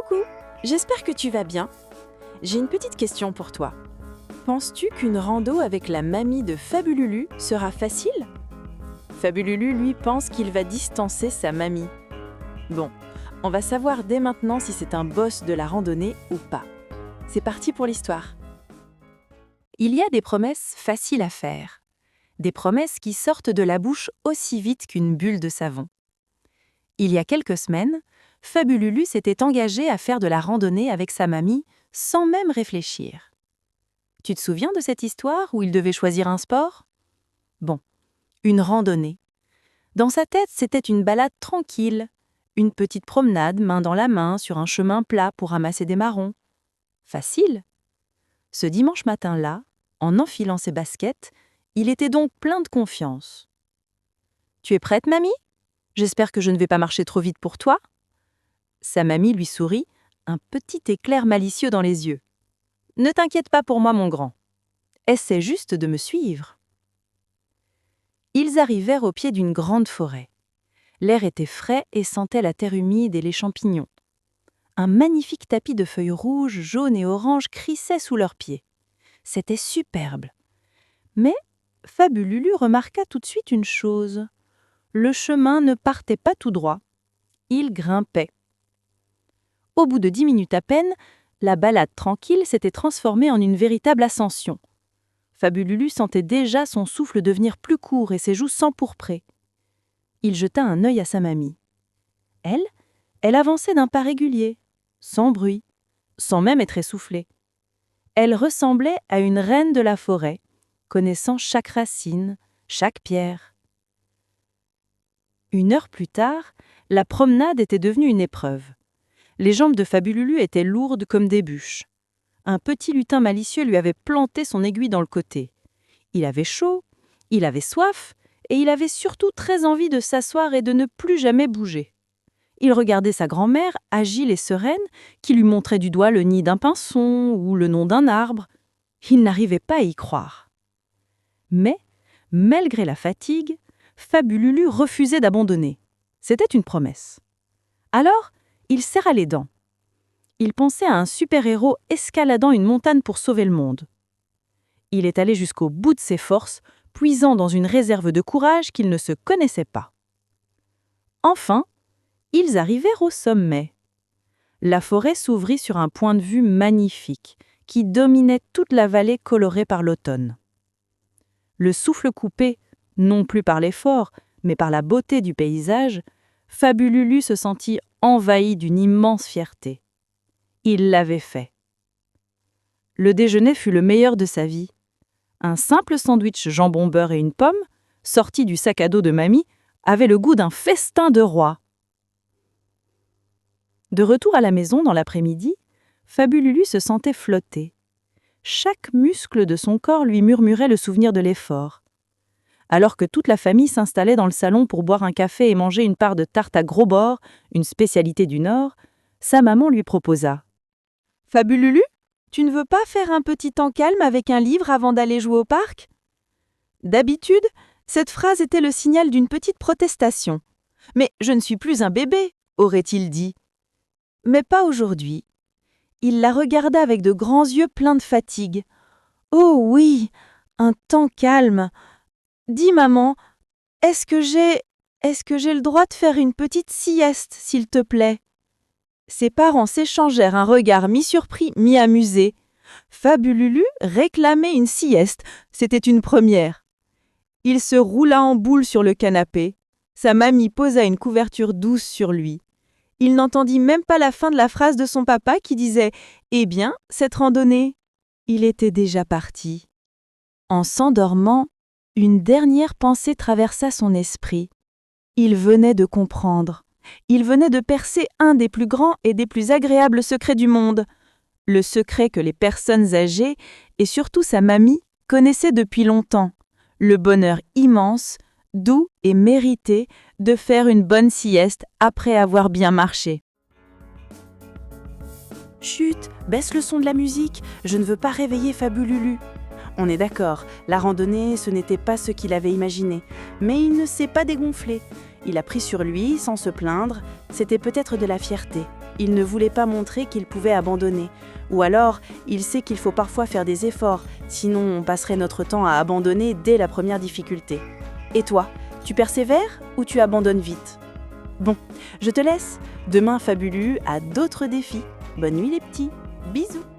Coucou, j'espère que tu vas bien. J'ai une petite question pour toi. Penses-tu qu'une rando avec la mamie de Fabululu sera facile? Fabululu, lui, pense qu'il va distancer sa mamie. Bon, on va savoir dès maintenant si c'est un boss de la randonnée ou pas. C'est parti pour l'histoire. Il y a des promesses faciles à faire. Des promesses qui sortent de la bouche aussi vite qu'une bulle de savon. Il y a quelques semaines, Fabululu s'était engagé à faire de la randonnée avec sa mamie sans même réfléchir. Tu te souviens de cette histoire où il devait choisir un sport? Bon, une randonnée. Dans sa tête, c'était une balade tranquille, une petite promenade main dans la main sur un chemin plat pour ramasser des marrons. Facile. Ce dimanche matin-là, en enfilant ses baskets, il était donc plein de confiance. « Tu es prête, mamie? J'espère que je ne vais pas marcher trop vite pour toi. » Sa mamie lui sourit, un petit éclair malicieux dans les yeux. « Ne t'inquiète pas pour moi, mon grand. Essaie juste de me suivre. » Ils arrivèrent au pied d'une grande forêt. L'air était frais et sentait la terre humide et les champignons. Un magnifique tapis de feuilles rouges, jaunes et oranges crissait sous leurs pieds. C'était superbe. Mais Fabululu remarqua tout de suite une chose. Le chemin ne partait pas tout droit. Il grimpait. Au bout de 10 minutes à peine, la balade tranquille s'était transformée en une véritable ascension. Fabululu sentait déjà son souffle devenir plus court et ses joues s'empourprer. Il jeta un œil à sa mamie. Elle avançait d'un pas régulier, sans bruit, sans même être essoufflée. Elle ressemblait à une reine de la forêt, connaissant chaque racine, chaque pierre. 1 heure plus tard, la promenade était devenue une épreuve. Les jambes de Fabululu étaient lourdes comme des bûches. Un petit lutin malicieux lui avait planté son aiguille dans le côté. Il avait chaud, il avait soif, et il avait surtout très envie de s'asseoir et de ne plus jamais bouger. Il regardait sa grand-mère, agile et sereine, qui lui montrait du doigt le nid d'un pinson ou le nom d'un arbre. Il n'arrivait pas à y croire. Mais, malgré la fatigue, Fabululu refusait d'abandonner. C'était une promesse. Alors, il serra les dents. Il pensait à un super-héros escaladant une montagne pour sauver le monde. Il est allé jusqu'au bout de ses forces, puisant dans une réserve de courage qu'il ne se connaissait pas. Enfin, ils arrivèrent au sommet. La forêt s'ouvrit sur un point de vue magnifique, qui dominait toute la vallée colorée par l'automne. Le souffle coupé, non plus par l'effort, mais par la beauté du paysage, Fabululu se sentit envahi d'une immense fierté. Il l'avait fait. Le déjeuner fut le meilleur de sa vie. Un simple sandwich jambon-beurre et une pomme, sorti du sac à dos de mamie, avait le goût d'un festin de roi. De retour à la maison dans l'après-midi, Fabululu se sentait flotter. Chaque muscle de son corps lui murmurait le souvenir de l'effort. Alors que toute la famille s'installait dans le salon pour boire un café et manger une part de tarte à gros bords, une spécialité du Nord, sa maman lui proposa. « Fabululu, tu ne veux pas faire un petit temps calme avec un livre avant d'aller jouer au parc ?» D'habitude, cette phrase était le signal d'une petite protestation. « Mais je ne suis plus un bébé !» aurait-il dit. Mais pas aujourd'hui. Il la regarda avec de grands yeux pleins de fatigue. « Oh oui, un temps calme. Dis maman, est-ce que j'ai le droit de faire une petite sieste, s'il te plaît ?» Ses parents s'échangèrent un regard mi-surpris, mi-amusé. Fabululu réclamait une sieste, c'était une première. Il se roula en boule sur le canapé. Sa mamie posa une couverture douce sur lui. Il n'entendit même pas la fin de la phrase de son papa qui disait « Eh bien, cette randonnée ?» Il était déjà parti. En s'endormant, une dernière pensée traversa son esprit. Il venait de comprendre. Il venait de percer un des plus grands et des plus agréables secrets du monde. Le secret que les personnes âgées, et surtout sa mamie, connaissaient depuis longtemps. Le bonheur immense, doux et mérité de faire une bonne sieste après avoir bien marché. Chut, baisse le son de la musique, je ne veux pas réveiller Fabululu. On est d'accord, la randonnée, ce n'était pas ce qu'il avait imaginé, mais il ne s'est pas dégonflé. Il a pris sur lui, sans se plaindre, c'était peut-être de la fierté. il ne voulait pas montrer qu'il pouvait abandonner. Ou alors, il sait qu'il faut parfois faire des efforts, sinon on passerait notre temps à abandonner dès la première difficulté. Et toi, tu persévères ou tu abandonnes vite? Bon, je te laisse. Demain, Fabulu a d'autres défis. Bonne nuit les petits. Bisous.